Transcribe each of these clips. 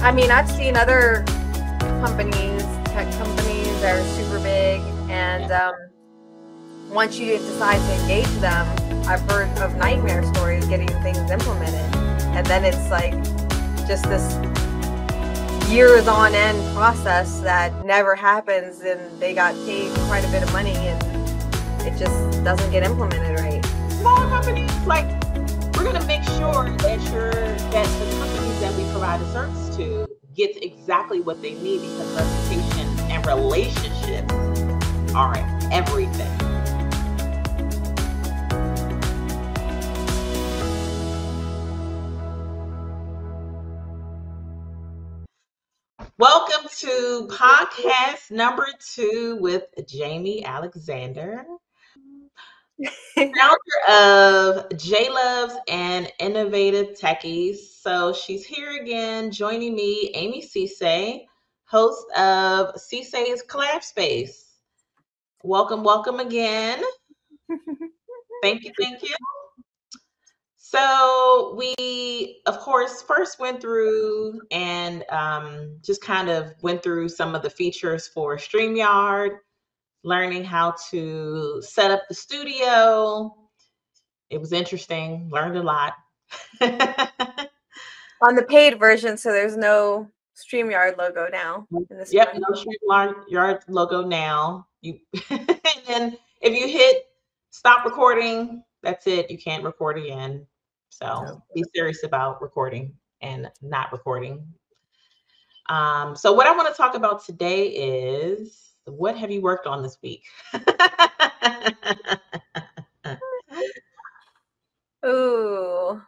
I mean, I've seen other companies, tech companies that are super big, and once you decide to engage them, I've heard of nightmare stories getting things implemented, and then it's like just this years on end process that never happens, and they got paid quite a bit of money, and it just doesn't get implemented right. Smaller companies, like, we're going to make sure that the companies that we provide a service to gets exactly what they need, because reputation and relationships are everything. Welcome to podcast number 2 with Jaime Alexander, founder of JLoves and Innovative Tekkies. So she's here again, joining me, Amy Cisse, host of Cisse's Collab Space. Welcome again. Thank you. So we, of course, first went through and just kind of went through some of the features for StreamYard, learning how to set up the studio. It was interesting, learned a lot. On the paid version, so there's no StreamYard logo now. In this Yep, no StreamYard logo now. And then if you hit stop recording, that's it. You can't record again. So be serious about recording and not recording. So what I want to talk about today is, what have you worked on this week? Ooh,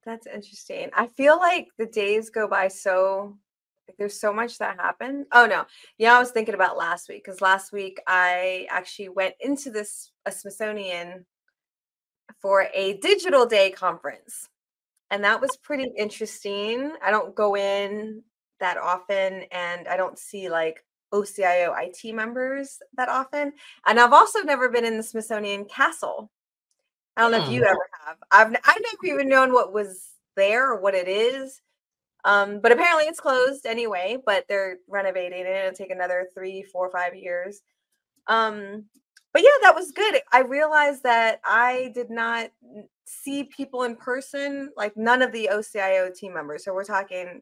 that's interesting. I feel like the days go by so, like, there's so much that happened. Oh no. Yeah, I was thinking about last week, because last week I actually went into a Smithsonian for a digital day conference. And that was pretty interesting. I don't go in that often, and I don't see like OCIO IT members that often. And I've also never been in the Smithsonian Castle. I don't know if you ever have. I've never even known what was there or what it is. But apparently it's closed anyway, but they're renovating it. It'll take another 3, 4, 5 years. But yeah, that was good. I realized that I did not see people in person, like none of the OCIO team members. So we're talking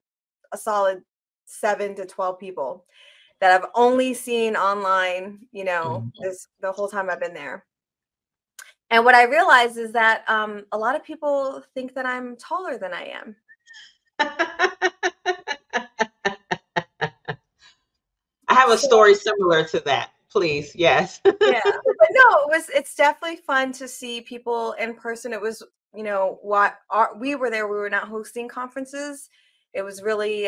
a solid 7 to 12 people that I've only seen online, the whole time I've been there. And what I realized is that a lot of people think that I'm taller than I am. I have a story similar to that. Please, yes. Yeah, but no, it's definitely fun to see people in person. It was, we were there. We were not hosting conferences. It was really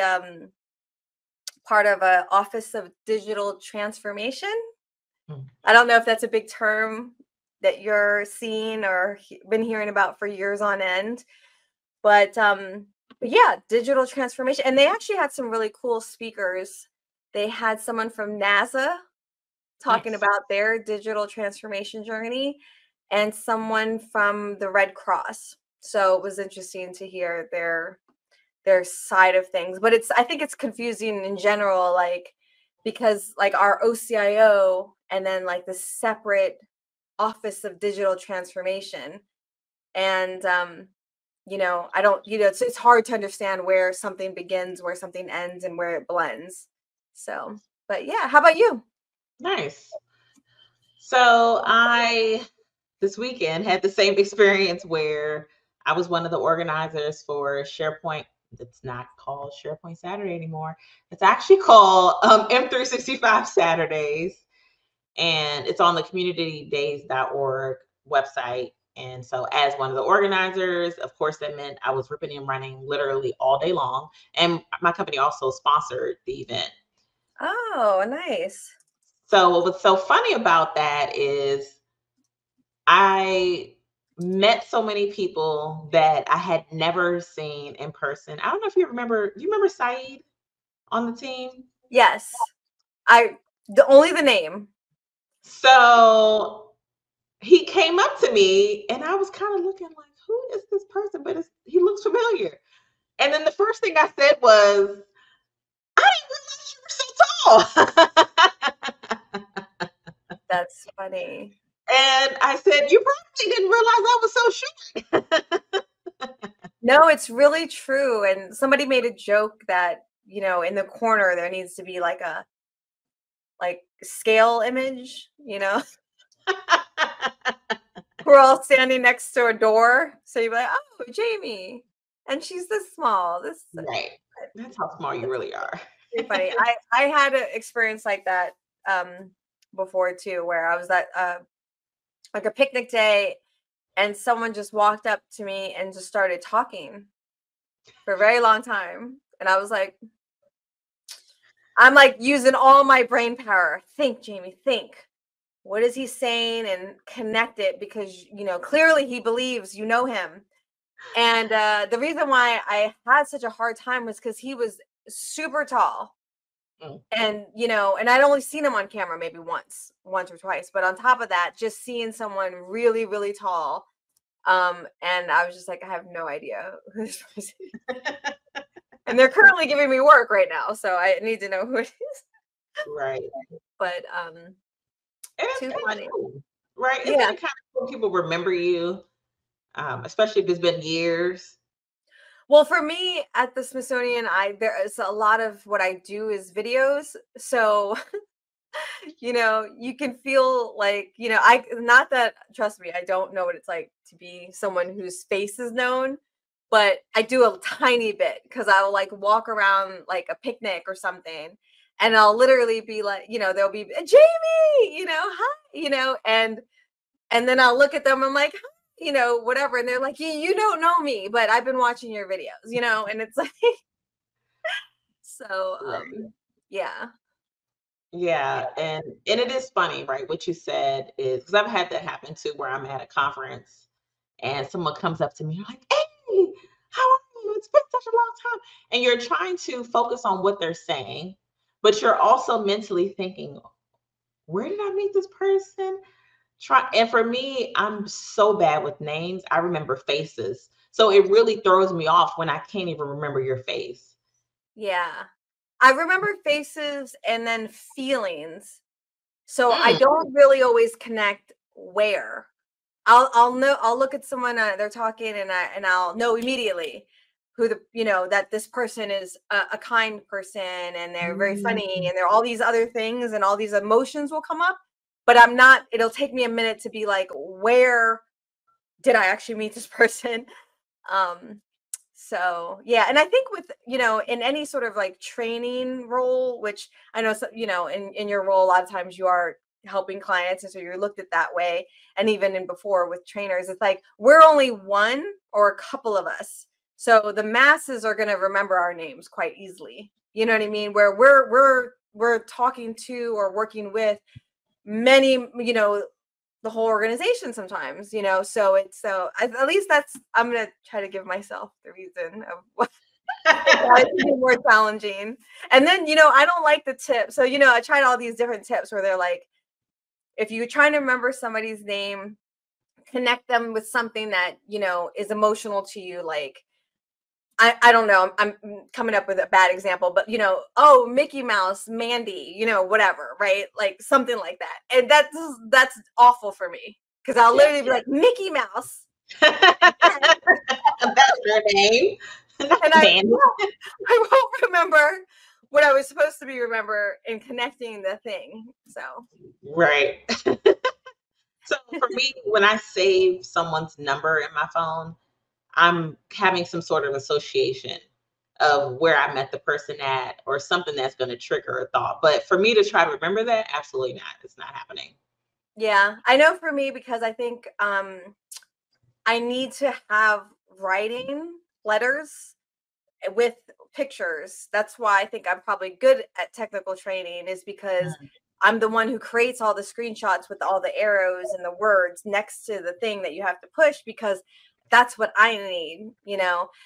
part of an Office of Digital Transformation. I don't know if that's a big term that you're seeing or been hearing about for years on end, but yeah, digital transformation. And they actually had some really cool speakers. They had someone from NASA talking about their digital transformation journey, and someone from the Red Cross. So it was interesting to hear their side of things. But I think it's confusing in general, like, because like our OCIO and then like the separate Office of Digital Transformation. And I don't, it's hard to understand where something begins, where something ends, and where it blends. So, but yeah, how about you? Nice. So I, this weekend, had the same experience where I was one of the organizers for SharePoint. It's not called SharePoint Saturday anymore. It's actually called M365 Saturdays. And it's on the communitydays.org website. And so as one of the organizers, of course, that meant I was ripping and running literally all day long. And my company also sponsored the event. Oh, nice. So what was so funny about that is I met so many people that I had never seen in person. I don't know if you remember, do you remember Saeed on the team? Yes. Only the name. So he came up to me and I was kind of looking like, who is this person? But he looks familiar. And then the first thing I said was, I didn't realize you were so tall. That's funny. And I said, you probably didn't realize I was so short. No, it's really true. And somebody made a joke that, in the corner there needs to be like a scale image, we're all standing next to a door. So you're like, oh, Jamie. And she's this small. Right. That's how small you It's really are. pretty funny. I had an experience like that before too, where I was at like a picnic day and someone just walked up to me and just started talking for a very long time. And I was like, I'm like using all my brain power. Think, Jamie, think. What is he saying? And connect it because, clearly he believes you know him. And the reason why I had such a hard time was because he was super tall. Mm. And, and I'd only seen him on camera maybe once or twice. But on top of that, just seeing someone really, really tall. And I was just like, I have no idea who this person is. And they're currently giving me work right now. So I need to know who it is. Right. But And it's too kind of funny. cool. Right. Isn't Yeah. it kind of cool people remember you, especially if it's been years? Well, for me at the Smithsonian, there is a lot of what I do is videos. So, you can feel like, I not that trust me, I don't know what it's like to be someone whose face is known, but I do a tiny bit because I will like walk around like a picnic or something and I'll literally be like, there'll be Jamie, hi, and then I'll look at them. I'm like, whatever. And they're like, you don't know me, but I've been watching your videos, and it's like, so, Right. yeah. Yeah, and it is funny, right? What you said is because I've had that happen too, where I'm at a conference and someone comes up to me, like, "Hey, how are you? It's been such a long time." And you're trying to focus on what they're saying, but you're also mentally thinking, "Where did I meet this person?" And for me, I'm so bad with names. I remember faces, so it really throws me off when I can't even remember your face. Yeah. I remember faces and then feelings. So I Mm, don't really always connect where. I'll look at someone, they're talking and I'll know immediately who that this person is a kind person and they're very funny mm. and there are all these other things and all these emotions will come up, but I'm not it'll take me a minute to be like, where did I actually meet this person? Um so yeah, and I think with in any sort of like training role, which I know in your role a lot of times you are helping clients and so you're looked at that way, and even in before with trainers it's like we're only one or a couple of us, so the masses are going to remember our names quite easily, you know what I mean, where we're talking to or working with many, the whole organization sometimes, so at least that's I'm gonna try to give myself the reason of why it can be more challenging. And then, I don't like the tip. So, I tried all these different tips where they're like, if you're trying to remember somebody's name, connect them with something that, is emotional to you, like I don't know. I'm coming up with a bad example, but oh, Mickey Mouse, Mandy, whatever, right? Like something like that. And that's awful for me because I'll Yeah. literally be like Mickey Mouse, That's your name, not and Mandy. I won't remember what I was supposed to be remember in connecting the thing. So Right. So for me, when I save someone's number in my phone, I'm having some sort of association of where I met the person at or something that's going to trigger a thought. But for me to try to remember that, absolutely not. It's not happening. yeah, I know for me because I think I need to have writing letters with pictures. That's why I think I'm probably good at technical training, is because Mm. I'm the one who creates all the screenshots with all the arrows and the words next to the thing that you have to push because that's what I need.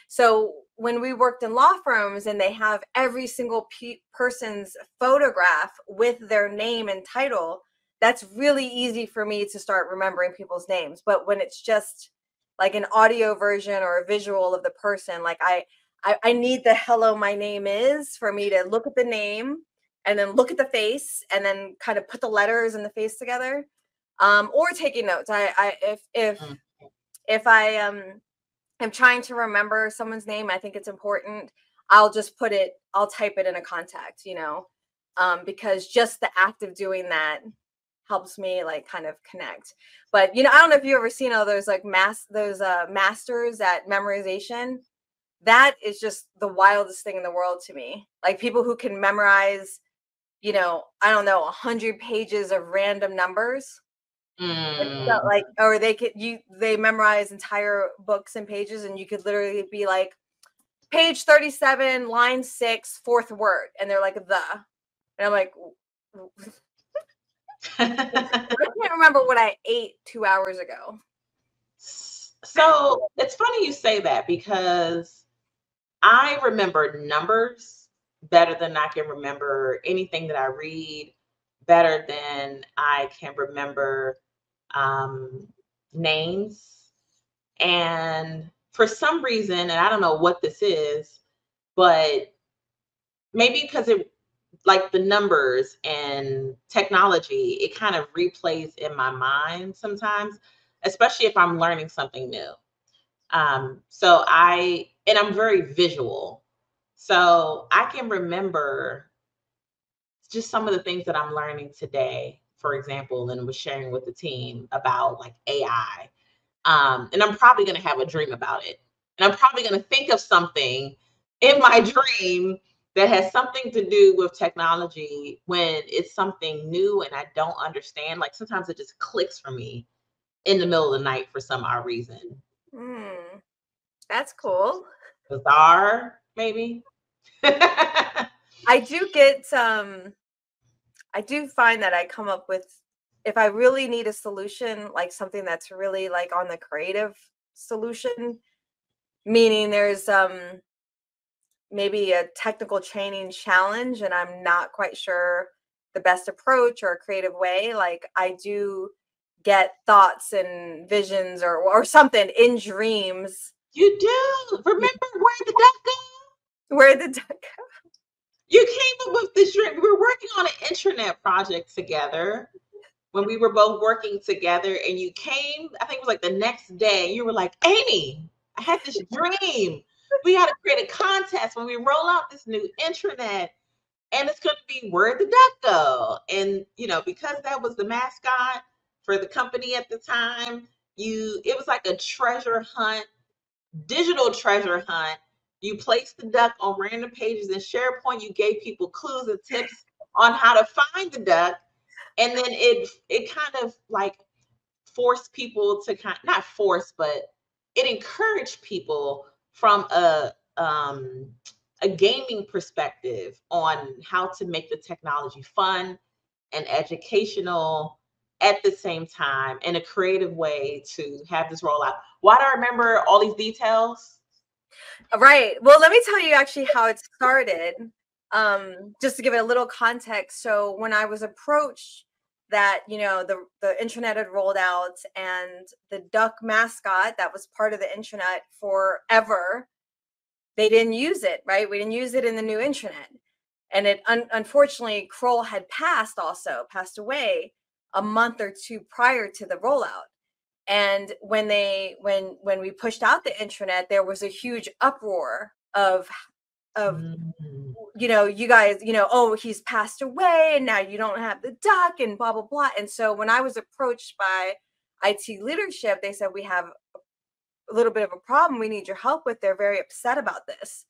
So when we worked in law firms and they have every single person's photograph with their name and title, that's really easy for me to start remembering people's names. But when it's just like an audio version or a visual of the person, like I need the hello, my name is for me to look at the name and then look at the face and then kind of put the letters and the face together. Or taking notes. Mm. If I am trying to remember someone's name, I think it's important. I'll just I'll type it in a contact, because just the act of doing that helps me like kind of connect. But I don't know if you ever seen all those like masters at memorization. That is just the wildest thing in the world to me. Like people who can memorize, I don't know, 100 pages of random numbers. So, Mm. like, or they memorize entire books and pages, and you could literally be like, page 37, line 6, fourth word, and they're like and I'm like, I can't remember what I ate 2 hours ago. So it's funny you say that because I remember numbers better than I can remember anything that I read, better than I can remember um, names. And for some reason, and I don't know what this is, but maybe because it, like the numbers and technology, it kind of replays in my mind sometimes, especially if I'm learning something new. And I'm very visual. So I can remember just some of the things that I'm learning today, for example, and was sharing with the team about like AI. And I'm probably going to have a dream about it. And I'm probably going to think of something in my dream that has something to do with technology when it's something new and I don't understand. Like sometimes it just clicks for me in the middle of the night for some odd reason. That's cool. Bizarre, maybe. I do get I do find that I come up with, if I really need a solution, like something that's really like on the creative solution, meaning there's maybe a technical training challenge and I'm not quite sure the best approach or a creative way, like I do get thoughts and visions or something in dreams. You do. Remember where the duck go? Where the duck go? You came up with this dream. We were working on an intranet project together when we were both working together, and you came, I think it was like the next day, you were like, Amy, I had this dream. We got to create a contest when we roll out this new intranet, and it's going to be where'd the duck go? And, because that was the mascot for the company at the time, it was like a treasure hunt, digital treasure hunt. You placed the duck on random pages in SharePoint. You gave people clues and tips on how to find the duck. And then it kind of like forced people to not force, but it encouraged people from a gaming perspective on how to make the technology fun and educational at the same time in a creative way to have this rollout. Why do I remember all these details? Right. Well, let me tell you actually how it started. Just to give it a little context. So when I was approached that, the intranet had rolled out and the duck mascot that was part of the intranet forever, they didn't use it, right? We didn't use it in the new intranet. And it unfortunately, Kroll had passed away a month or two prior to the rollout. And when we pushed out the intranet, there was a huge uproar of you guys, oh, he's passed away and now you don't have the duck and blah blah blah. And so when I was approached by IT leadership, they said, we have a little bit of a problem we need your help with. They're very upset about this.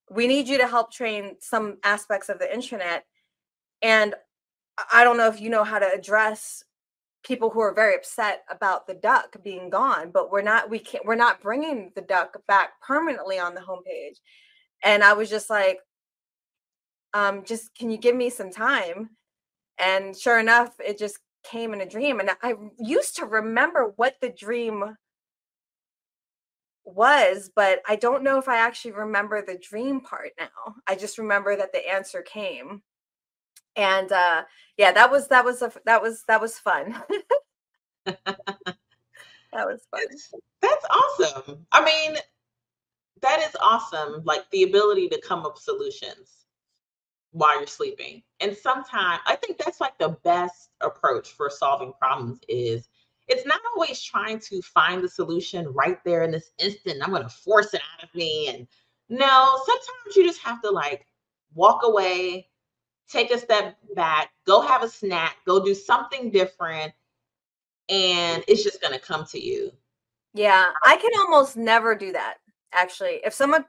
We need you to help train some aspects of the intranet. And I don't know if you know how to address people who are very upset about the duck being gone, but we're not bringing the duck back permanently on the homepage. And I was just like, just can you give me some time? And sure enough, it just came in a dream. And I used to remember what the dream was, but I don't know if I actually remember the dream part now. I just remember that the answer came. And yeah, that was fun. That was fun. That's awesome. I mean, that is awesome. Like the ability to come up with solutions while you're sleeping. And sometimes I think that's like the best approach for solving problems is it's not always trying to find the solution right there in this instant. I'm going to force it out of me. And no, sometimes you just have to like walk away, take a step back, go have a snack, go do something different, and it's just going to come to you. Yeah, I can almost never do that, actually. If someone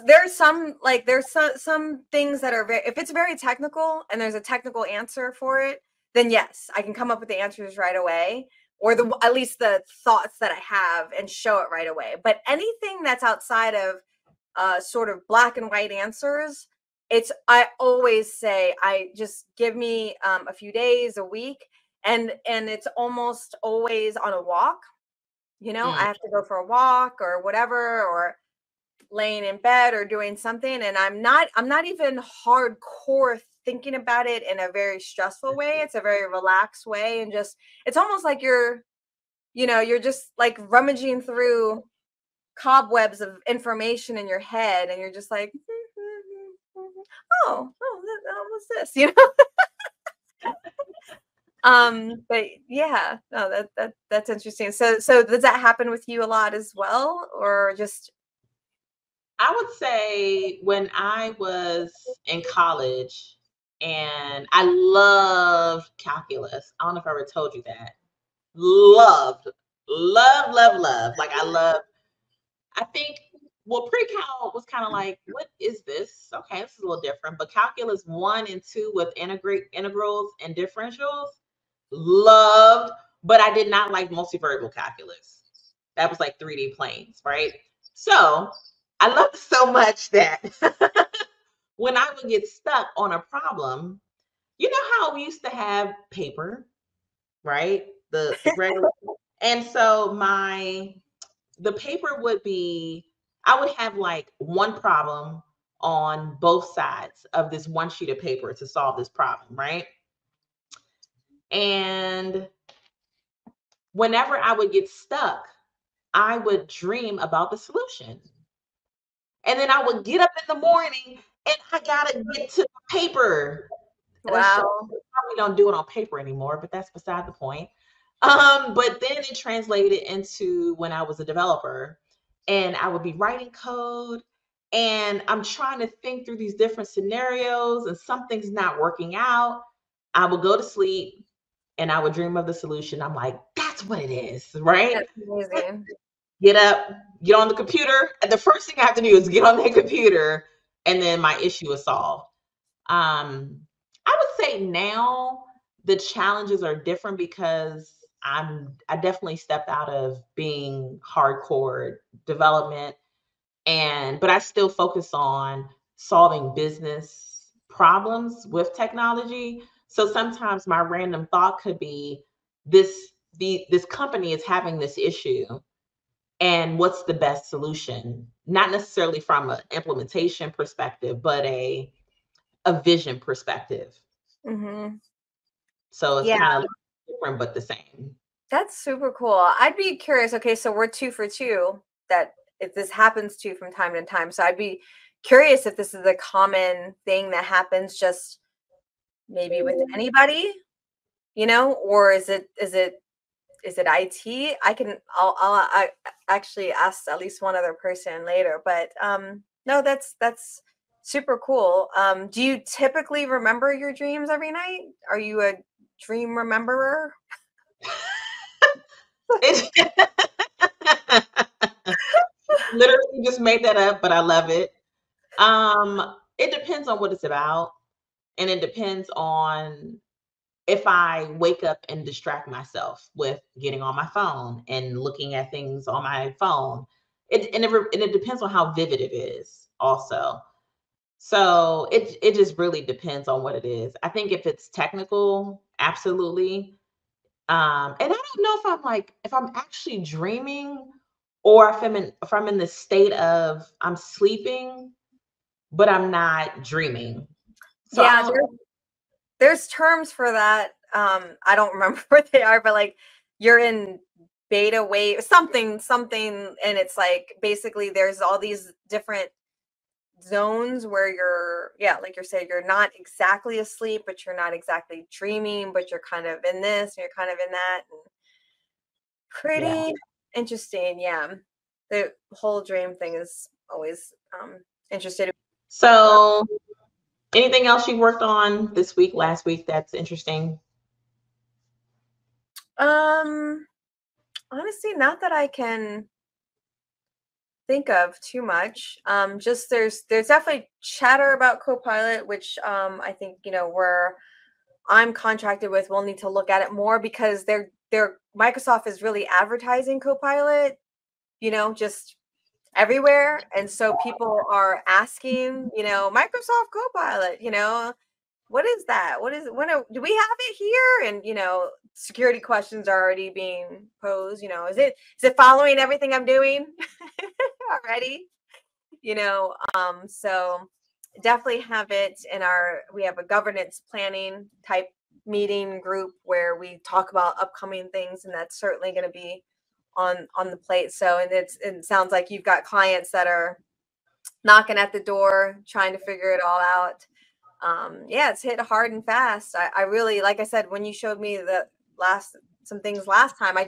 there's some things that are very, if it's very technical and there's a technical answer for it, then yes, I can come up with the answers right away, or the at least the thoughts that I have, and show it right away. But anything that's outside of sort of black and white answers, I always say, I just give me a few days, a week, and it's almost always on a walk. I Mm. have to go for a walk or whatever, or laying in bed or doing something, and I'm not even hardcore thinking about it in a very stressful way. It's a very relaxed way, and just, it's almost like you're just like rummaging through cobwebs of information in your head, and you're just like, what's this, but yeah, no, that's interesting. So does that happen with you a lot as well, or just? I would say when I was in college and I loved calculus. I don't know if I ever told you that. Loved, love, love, love. Like I think, well, pre-cal was kind of like, what is this? Okay, this is a little different. But calculus 1 and 2 with integrals and differentials, loved, but I did not like multivariable calculus. That was like 3D planes, right? So I loved it so much that when I would get stuck on a problem, you know how we used to have paper, right? The regular, and so the paper would be, I would have like one problem on both sides of this one sheet of paper to solve this problem, right? And whenever I would get stuck, I would dream about the solution. And then I would get up in the morning and I gotta get to the paper. And it's so Wow. we don't do it on paper anymore, but that's beside the point. But then it translated into when I was a developer and I would be writing code and I'm trying to think through these different scenarios and something's not working out. I would go to sleep and I would dream of the solution. I'm like, that's what it is, right? That's amazing. Get up, get on the computer. And the first thing I have to do is get on the computer and then my issue is solved. Um, I would say now the challenges are different because I definitely stepped out of being hardcore development but I still focus on solving business problems with technology. So sometimes my random thought could be this company is having this issue and what's the best solution? Not necessarily from an implementation perspective, but a vision perspective. Hmm. So it's Yeah, kind of different but the same. that's super cool. I'd be curious. Okay, so we're two for two. That if this happens to you from time to time, so I'd be curious if this is a common thing that happens just maybe with anybody, or is it IT? I actually ask at least one other person later, but no, that's super cool. Do you typically remember your dreams every night? Are you a dream rememberer? It literally just made that up, but I love it. It depends on what it's about, and it depends on if I wake up and distract myself with getting on my phone and looking at things on my phone. And it depends on how vivid it is also. So it just really depends on what it is. I think if it's technical, absolutely. And I don't know if I'm actually dreaming or if I'm in the state of I'm sleeping, but I'm not dreaming. So I Yeah, don't. there's terms for that. I don't remember what they are, but like you're in beta wave, something, and it's like basically there's all these different zones where you're, yeah, like you're saying, you're not exactly asleep, but you're not exactly dreaming, but you're kind of in this and you're kind of in that. And Yeah. pretty interesting. Yeah. The whole dream thing is always interesting. So, anything else you worked on this week, last week that's interesting? Honestly, not that I can think of too much. Just there's definitely chatter about Copilot, which I think, where I'm contracted with, we'll need to look at it more because they're Microsoft is really advertising Copilot, just everywhere. And so people are asking, Microsoft Copilot, what is that? What is it? Do we have it here? And security questions are already being posed. Is it following everything I'm doing already? So definitely have it in we have a governance planning type meeting group where we talk about upcoming things, and that's certainly going to be on the plate. So, and it sounds like you've got clients that are knocking at the door trying to figure it all out. Yeah, it's hit hard and fast. I really, like I said, when you showed me some things last time, I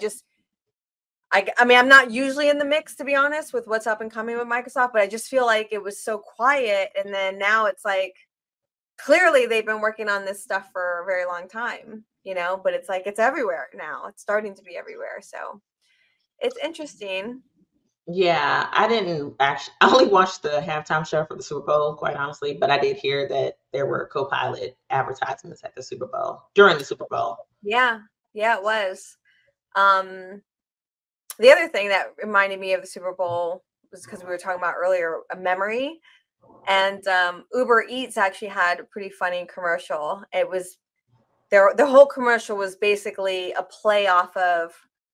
mean, I'm not usually in the mix, to be honest, with what's up and coming with Microsoft, but I just feel like it was so quiet. And then now it's like, clearly they've been working on this stuff for a very long time, but it's like, it's everywhere now. It's starting to be everywhere. So it's interesting. Yeah, I didn't actually, I only watched the halftime show for the Super Bowl, quite honestly, but I did hear that there were Copilot advertisements at the Super Bowl, during the Super Bowl. Yeah. Yeah, it was. The other thing that reminded me of the Super Bowl was because we were talking about earlier, a memory. And Uber Eats actually had a pretty funny commercial. It was the whole commercial was basically a play off of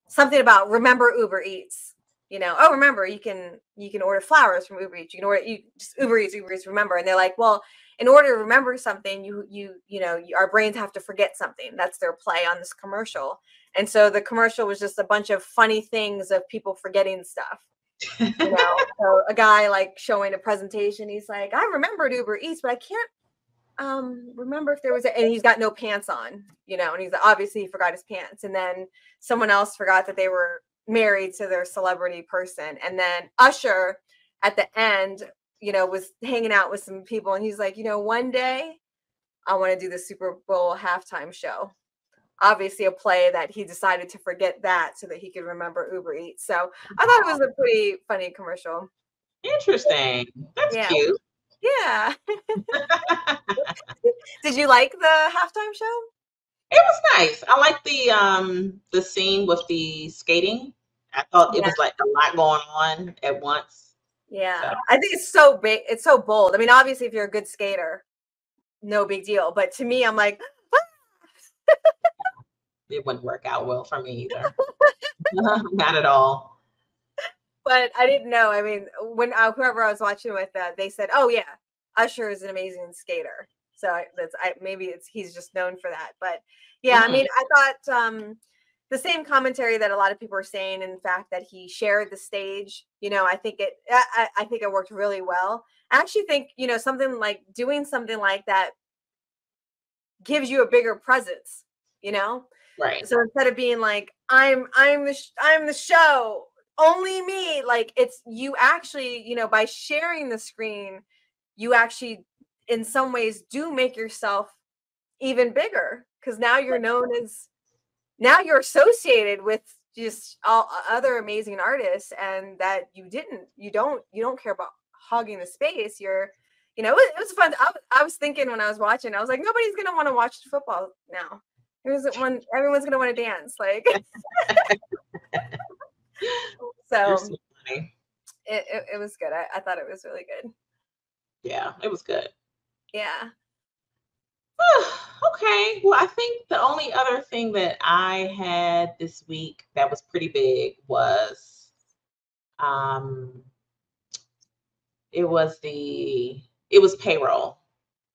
something about remember Uber Eats. Oh, remember you can order flowers from Uber Eats. You can order just Uber Eats, remember. And they're like, well, in order to remember something, our brains have to forget something. That's their play on this commercial. And so the commercial was just a bunch of funny things of people forgetting stuff. So a guy like showing a presentation, he's like, I remembered Uber Eats, but I can't remember if there was and he's got no pants on, and he's obviously he forgot his pants. And then someone else forgot that they were married to their celebrity person. And then Usher at the end, was hanging out with some people, and he's like, one day I want to do the Super Bowl halftime show. Obviously a play that he decided to forget that so that he could remember Uber Eats. So I thought it was a pretty funny commercial. Interesting. That's Yeah. cute. Yeah. Did you like the halftime show? It was nice. I like the scene with the skating. I thought it Yeah. was like a lot going on at once. Yeah. So I think it's so big. It's so bold. I mean, obviously, if you're a good skater, no big deal. But to me, I'm like, it wouldn't work out well for me either. Not at all. but I didn't know. I mean, when whoever I was watching with, they said, "Oh yeah, Usher is an amazing skater." So maybe he's just known for that. But yeah, I mean, I thought the same commentary that a lot of people are saying. In fact, that he shared the stage. I think I think it worked really well. I actually think something like doing something like that gives you a bigger presence. Right. So instead of being like I'm the show, only me, like it's you actually, by sharing the screen, you actually in some ways do make yourself even bigger because now you're known as now you're associated with just all other amazing artists, and that you don't care about hogging the space. It was fun. I was thinking when I was watching, I was like, nobody's gonna want to watch football now. Everyone's gonna want to dance, like. You're So so funny. it was good. I thought it was really good. Yeah, it was good. Yeah. Okay. Well, I think the only other thing that I had this week that was pretty big was um it was payroll.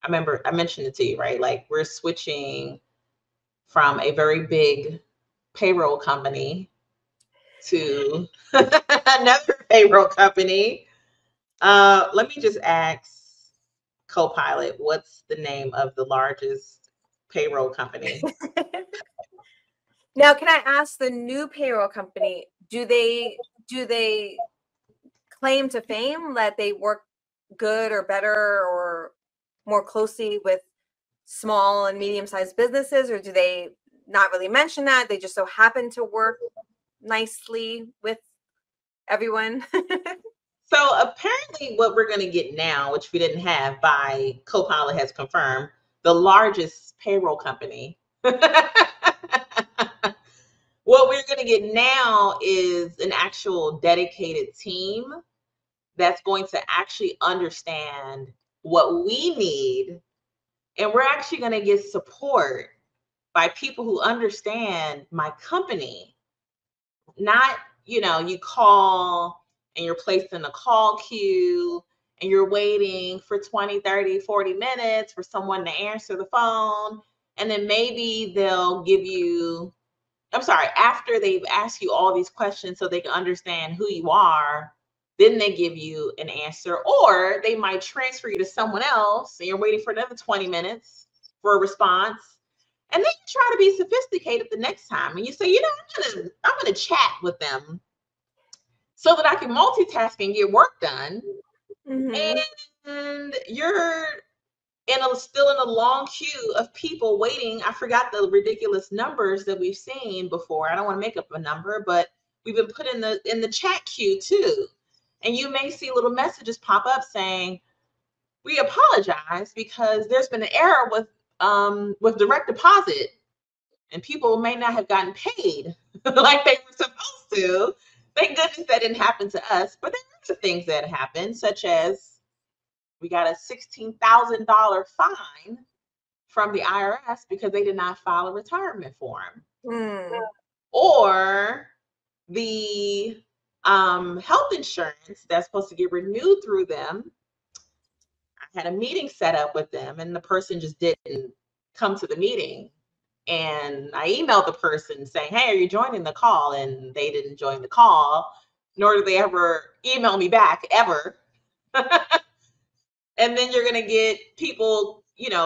I remember I mentioned it to you, right? Like we're switching from a very big payroll company to another payroll company. Let me just ask Copilot, what's the name of the largest payroll company? Now, can I ask the new payroll company, do they claim to fame that they work good or better or more closely with small and medium-sized businesses, or do they not really mention that? They just so happen to work nicely with everyone. So apparently, what we're going to get now, which we didn't have, by Copilot has confirmed, the largest payroll company. What we're going to get now is an actual dedicated team that's going to actually understand what we need. And we're actually going to get support by people who understand my company. Not, you call and you're placed in a call queue and you're waiting for 20, 30, 40 minutes for someone to answer the phone. And then maybe they'll give you, I'm sorry, after they've asked you all these questions so they can understand who you are, then they give you an answer. Or they might transfer you to someone else and you're waiting for another 20 minutes for a response. And then you try to be sophisticated the next time and you say, I'm gonna chat with them so that I can multitask and get work done. Mm-hmm. And you're still in a long queue of people waiting. I forgot the ridiculous numbers that we've seen before. I don't want to make up a number, but we've been put in the chat queue too. And you may see little messages pop up saying, "We apologize because there's been an error with direct deposit, and people may not have gotten paid like they were supposed to." Thank goodness that didn't happen to us, but there are other things that happen, such as we got a $16,000 fine from the IRS because they did not file a retirement form. Mm. Or the health insurance that's supposed to get renewed through them. I had a meeting set up with them and the person just didn't come to the meeting. And I emailed the person saying, "Hey, are you joining the call?" And they didn't join the call, nor did they ever email me back, ever. And then you're going to get people,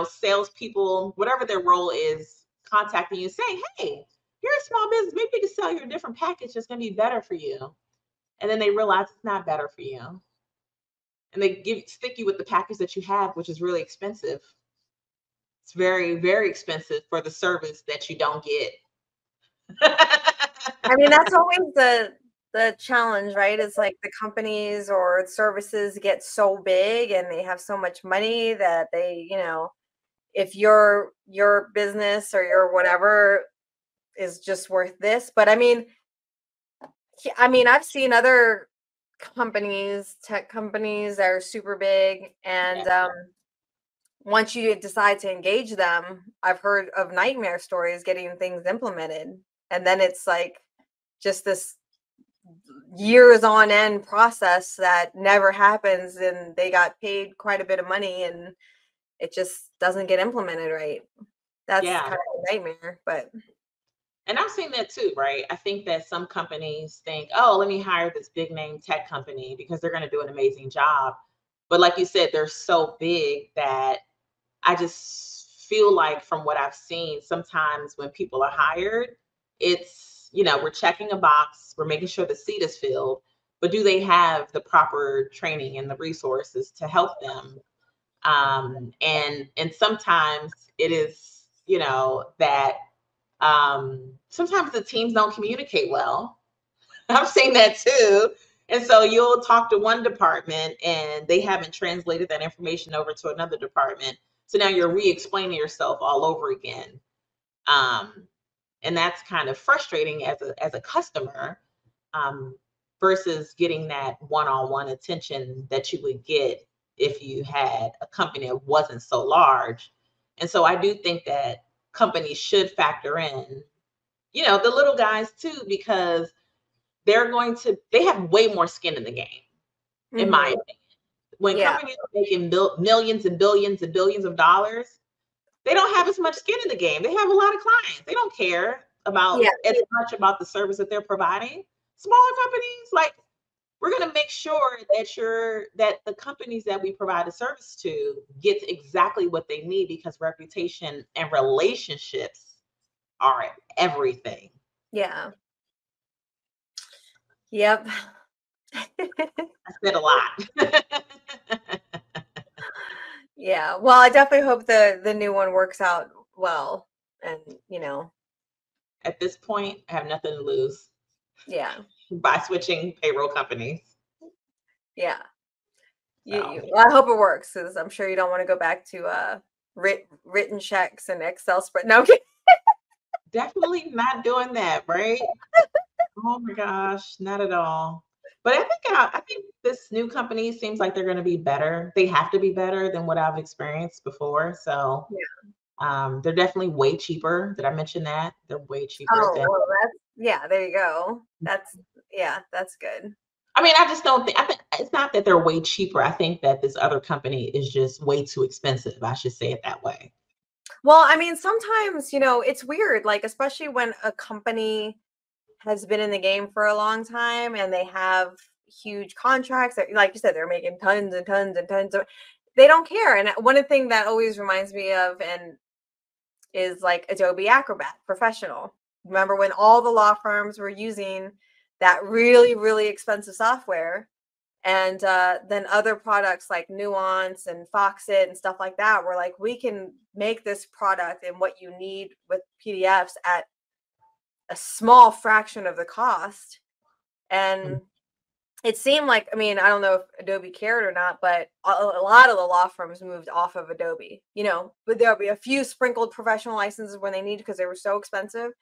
salespeople, whatever their role is, contacting you saying, "Hey, you're a small business. Maybe we can sell you a different package that's going to be better for you." And then they realize it's not better for you. And they stick you with the package that you have, which is really expensive. It's very, very expensive for the service that you don't get. I mean, that's always the challenge, right? It's like the companies or services get so big and they have so much money that they, if your business or your whatever is just worth this. But I mean, I've seen other companies, tech companies that are super big, and once you decide to engage them, I've heard of nightmare stories getting things implemented, and then it's like just this years on end process that never happens, and they got paid quite a bit of money and it just doesn't get implemented right. That's Yeah. kind of a nightmare. But And I've seen that too, right? I think that some companies think, "Oh, let me hire this big name tech company because they're going to do an amazing job." But like you said, they're so big that I just feel like, from what I've seen, sometimes when people are hired, it's, we're checking a box, we're making sure the seat is filled, but do they have the proper training and the resources to help them? And sometimes it is, that sometimes the teams don't communicate well. I've seen that too. And so you'll talk to one department and they haven't translated that information over to another department. So now you're re-explaining yourself all over again. Um, and that's kind of frustrating as a customer, um, versus getting that one-on-one attention that you would get if you had a company that wasn't so large. And so I do think that companies should factor in, the little guys too, because they have way more skin in the game, in my opinion. When yeah, companies are making millions and billions and billions of dollars, they don't have as much skin in the game. They have a lot of clients. They don't care about yeah, as much about the service that they're providing. smaller companies, like we're going to make sure that the companies that we provide a service to get exactly what they need, because reputation and relationships are everything. Yeah. Yep. I said a lot. Yeah. Well, I definitely hope the new one works out well. And, At this point, I have nothing to lose yeah. by switching payroll companies. Yeah. So Well, I hope it works, because I'm sure you don't want to go back to written checks and Excel spread. No, I'm kidding. definitely not doing that, right? Oh my gosh, not at all. But I think this new company seems like they're going to be better. They have to be better than what I've experienced before. So Yeah. they're definitely way cheaper. Did I mention that? They're way cheaper Oh, than. well, yeah, there you go. Yeah, that's good. I mean, I just don't think. I think it's not that they're way cheaper. I think that this other company is just way too expensive. I should say it that way. Well, I mean, sometimes, it's weird, like, especially when a company has been in the game for a long time and they have huge contracts that, like you said, they're making tons and tons and tons of, they don't care. And one of the thing that always reminds me of and is like Adobe Acrobat Professional. Remember when all the law firms were using that really, really expensive software? And then other products like Nuance and Foxit and stuff like that were like, we can make this product and what you need with PDFs at a small fraction of the cost. And it seemed like, I mean, I don't know if Adobe cared or not, but a lot of the law firms moved off of Adobe, but there'll be a few sprinkled professional licenses when they need, because they were so expensive.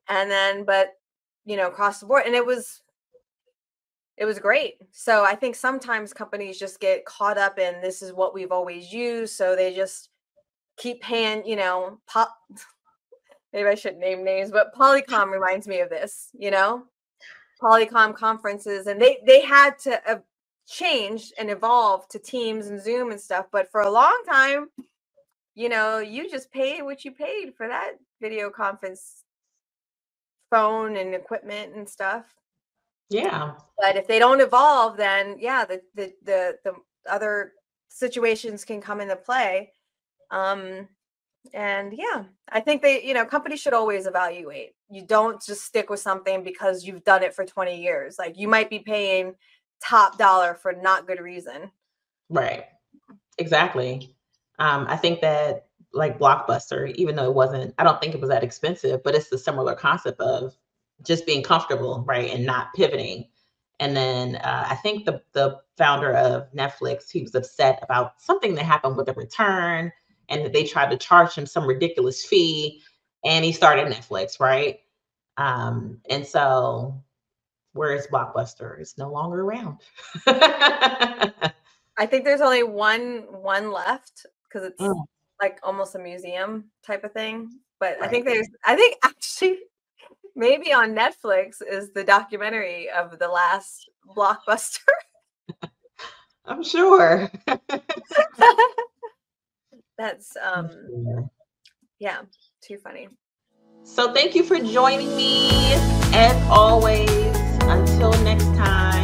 And then, but, across the board, and it was great. So I think sometimes companies just get caught up in, this is what we've always used. So they just keep paying, maybe I shouldn't name names, but Polycom reminds me of this, Polycom conferences, and they had to change and evolve to Teams and Zoom and stuff. But for a long time, you just pay what you paid for that video conference phone and equipment and stuff. Yeah. But if they don't evolve, then yeah, the other situations can come into play. And yeah, I think companies should always evaluate. You don't just stick with something because you've done it for 20 years. Like, you might be paying top dollar for not good reason. Right. Exactly. I think that like Blockbuster, even though I don't think it was that expensive, but it's the similar concept of just being comfortable, right, and not pivoting. And then I think the founder of Netflix, he was upset about something that happened with a return, and that they tried to charge him some ridiculous fee, and he started Netflix, right? And so, whereas Blockbuster is no longer around. I think there's only one left, because it's Mm, like almost a museum type of thing. But right. I think actually maybe on Netflix is the documentary of the last Blockbuster. I'm sure. That's I'm sure. yeah, too funny. So thank you for joining me. As always, until next time.